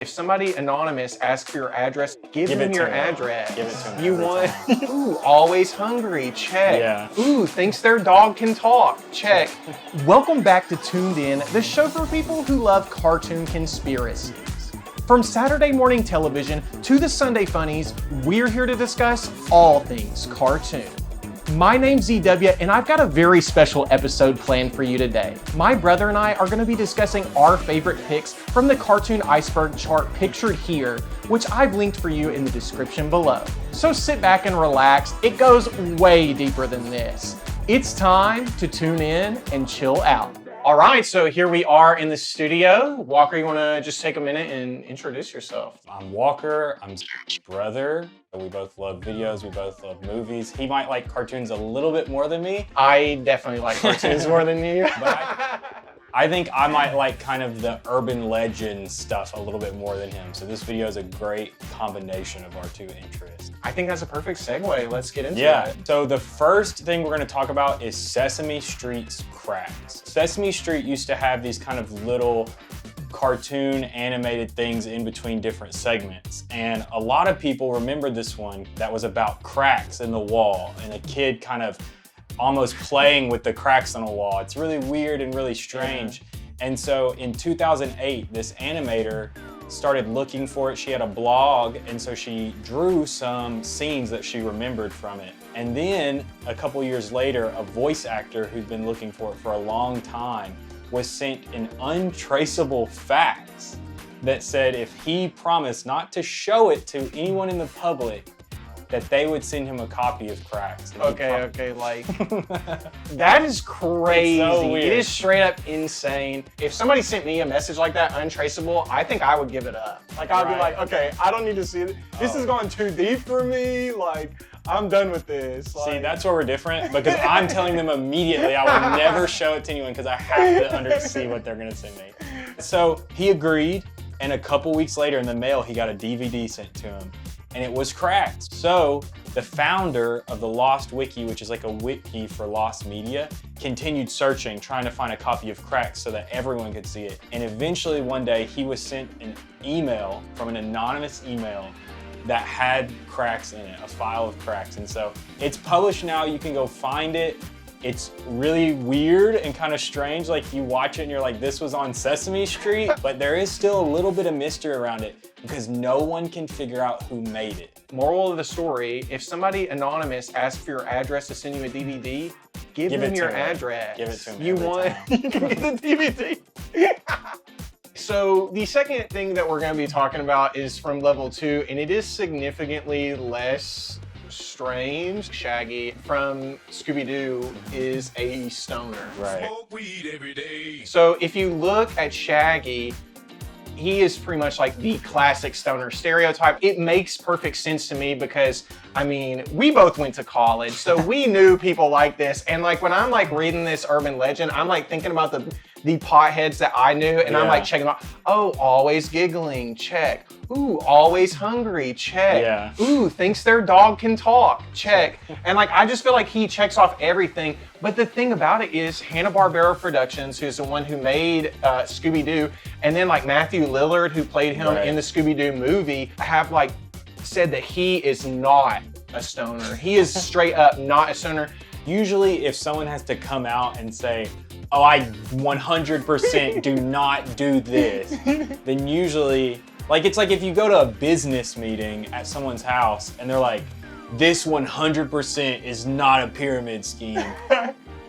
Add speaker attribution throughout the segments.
Speaker 1: If somebody anonymous asks for your address, give them your address.
Speaker 2: Give it to them.
Speaker 1: You want, ooh, always hungry, check.
Speaker 2: Yeah.
Speaker 1: Ooh, thinks their dog can talk, check. Welcome back to Tooned In, the show for people who love cartoon conspiracies. From Saturday morning television to the Sunday funnies, we're here to discuss all things cartoon. My name's ZW, and I've got a very special episode planned for you today. My brother and I are going to be discussing our favorite picks from the cartoon Iceberg chart pictured here, which I've linked for you in the description below. So sit back and relax. It goes way deeper than this. It's time to tune in and chill out. All right, so here we are in the studio. Walker, you want to just take a minute and introduce yourself?
Speaker 2: I'm Walker. I'm Zach's brother. We both love videos. We both love movies. He might like cartoons a little bit more than me.
Speaker 1: I definitely like cartoons more than you.
Speaker 2: But I think I might like kind of the urban legend stuff a little bit more than him. So this video is a great combination of our two interests.
Speaker 1: I think that's a perfect segue. Let's get into
Speaker 2: Yeah,
Speaker 1: it.
Speaker 2: so the first thing we're gonna talk about is Sesame Street's cracks. Sesame Street used to have these kind of little cartoon animated things in between different segments. And a lot of people remember this one that was about cracks in the wall and a kid kind of almost playing with the cracks on a wall. It's really weird and really strange. And so in 2008, this animator started looking for it. She had a blog, and so she drew some scenes that she remembered from it. And then a couple years later, a voice actor who'd been looking for it for a long time was sent an untraceable fax that said if he promised not to show it to anyone in the public, that they would send him a copy of Cracks.
Speaker 1: Okay, like, that is crazy.
Speaker 2: It's so weird.
Speaker 1: It is straight up insane. If somebody sent me a message like that, untraceable, I think I would give it up. Like, I'd be like, okay, I don't need to see it. This is going too deep for me. Like, I'm done with this. Like,
Speaker 2: See, that's where we're different, because I'm telling them immediately I will never show it to anyone because I have to see what they're gonna send me. So he agreed, and a couple weeks later in the mail, he got a DVD sent to him. And it was Cracks. So the founder of the Lost Wiki, which is like a wiki for lost media, continued searching, trying to find a copy of Cracks so that everyone could see it. And eventually one day he was sent an email from an anonymous email that had Cracks in it, a file of Cracks. And so it's published now, you can go find it. It's really weird and kind of strange. Like, you watch it and you're like, this was on Sesame Street, but there is still a little bit of mystery around it because no one can figure out who made it.
Speaker 1: Moral of the story, if somebody anonymous asks for your address to send you a DVD, give them your address.
Speaker 2: Give it to them.
Speaker 1: You want, you can get the DVD. So the second thing that we're going to be talking about is from level 2, and it is significantly less strange. Shaggy from Scooby-Doo is a stoner.
Speaker 2: Right.
Speaker 3: Smoke weed every day.
Speaker 1: So if you look at Shaggy, he is pretty much like the classic stoner stereotype. It makes perfect sense to me because, I mean, we both went to college, so we knew people like this. And like when I'm like reading this urban legend, I'm like thinking about the potheads that I knew, and I'm like checking them out. Oh, always giggling, check. Ooh, always hungry, check.
Speaker 2: Yeah.
Speaker 1: Ooh, thinks their dog can talk, check. And like, I just feel like he checks off everything. But the thing about it is Hanna-Barbera Productions, who's the one who made Scooby-Doo, and then like Matthew Lillard, who played him in the Scooby-Doo movie, have like said that he is not a stoner. He is straight up not a stoner.
Speaker 2: Usually if someone has to come out and say, oh, I 100% do not do this, then usually, like, it's like if you go to a business meeting at someone's house and they're like, this 100% is not a pyramid scheme.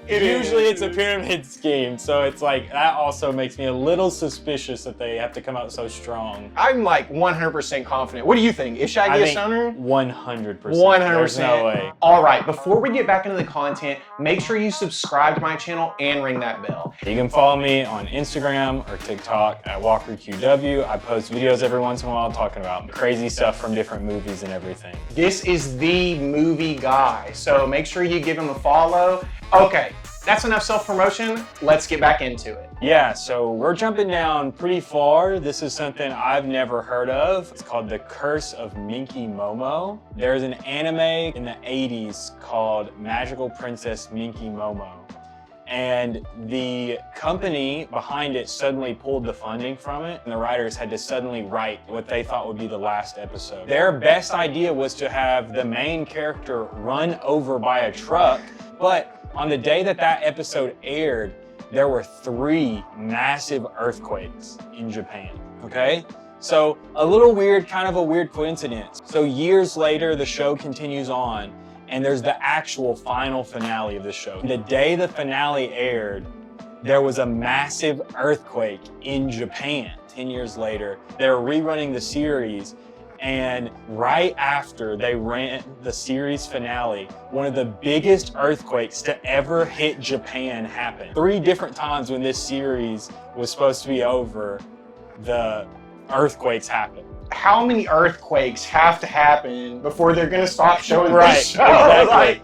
Speaker 2: Usually it's a pyramid scheme, so it's like, that also makes me a little suspicious that they have to come out so strong.
Speaker 1: I'm like 100% confident. What do you think? Is Shaggy a stoner?
Speaker 2: 100%.
Speaker 1: 100%.
Speaker 2: There's no way.
Speaker 1: All right, before we get back into the content, make sure you subscribe to my channel and ring that bell.
Speaker 2: You can follow me on Instagram or TikTok at WalkerQW. I post videos every once in a while talking about crazy stuff from different movies and everything.
Speaker 1: This is the movie guy, so make sure you give him a follow. Okay, that's enough self-promotion. Let's get back into it.
Speaker 2: Yeah, so we're jumping down pretty far. This is something I've never heard of. It's called The Curse of Minky Momo. There's an anime in the 80s called Magical Princess Minky Momo. and the company behind it suddenly pulled the funding from it, and the writers had to suddenly write what they thought would be the last episode. Their best idea was to have the main character run over by a truck, but on the day that that episode aired, there were 3 massive earthquakes in Japan, okay? So a little weird, kind of a weird coincidence. So years later, the show continues on, and there's the actual final finale of the show. The day the finale aired, there was a massive earthquake in Japan. 10 years later, they're rerunning the series, and right after they ran the series finale, one of the biggest earthquakes to ever hit Japan happened. 3 different times when this series was supposed to be over, the earthquakes happened.
Speaker 1: How many earthquakes have to happen before they're going to stop showing
Speaker 2: Right,
Speaker 1: this show?
Speaker 2: exactly.
Speaker 1: Like,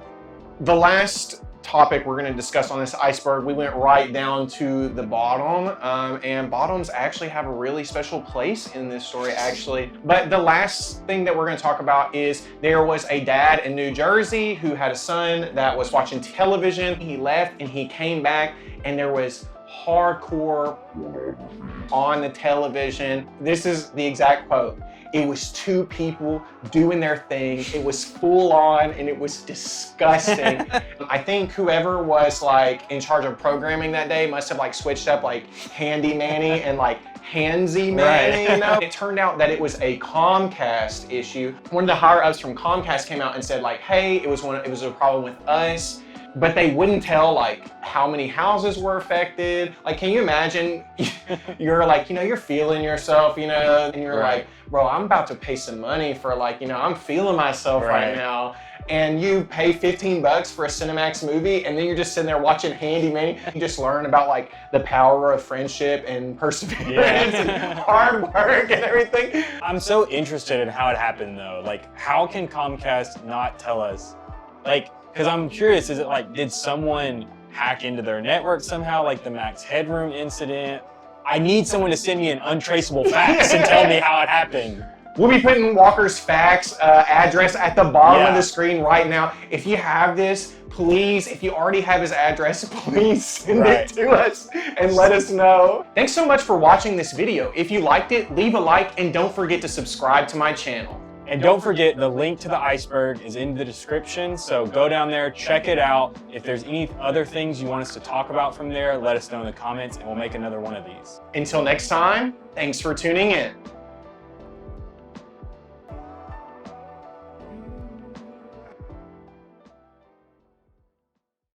Speaker 1: the last topic we're going to discuss on this iceberg, we went right down to the bottom, and bottoms actually have a really special place in this story, actually. But the last thing that we're going to talk about is there was a dad in New Jersey who had a son that was watching television. He left and he came back, and there was hardcore on the television. This is the exact quote. It was 2 people doing their thing. It was full on and it was disgusting. I think whoever was like in charge of programming that day must have like switched up like Handy Manny and like Handsy Manny, you know? It turned out that it was a Comcast issue. One of the higher ups from Comcast came out and said like, hey, it was a problem with us. But they wouldn't tell like how many houses were affected. Like, can you imagine you're like, you know, you're feeling yourself, you know, and you're like, bro, I'm about to pay some money for like, you know, I'm feeling myself right now. And you pay $15 for a Cinemax movie, and then you're just sitting there watching Handy Manny. You just learn about like the power of friendship and perseverance and hard work and everything.
Speaker 2: I'm so interested in how it happened though. Like, how can Comcast not tell us? Like, because I'm curious, is it like, did someone hack into their network somehow, like the Max Headroom incident? I need someone to send me an untraceable fax and tell me how it happened.
Speaker 1: We'll be putting Walker's fax address at the bottom of the screen right now. If you have this, please, if you already have his address, please send it to us and let us know. Thanks so much for watching this video. If you liked it, leave a like and don't forget to subscribe to my channel.
Speaker 2: And don't forget, the link to the iceberg is in the description, so go down there, check it out. If there's any other things you want us to talk about from there, let us know in the comments and we'll make another one of these.
Speaker 1: Until next time, thanks for tuning in.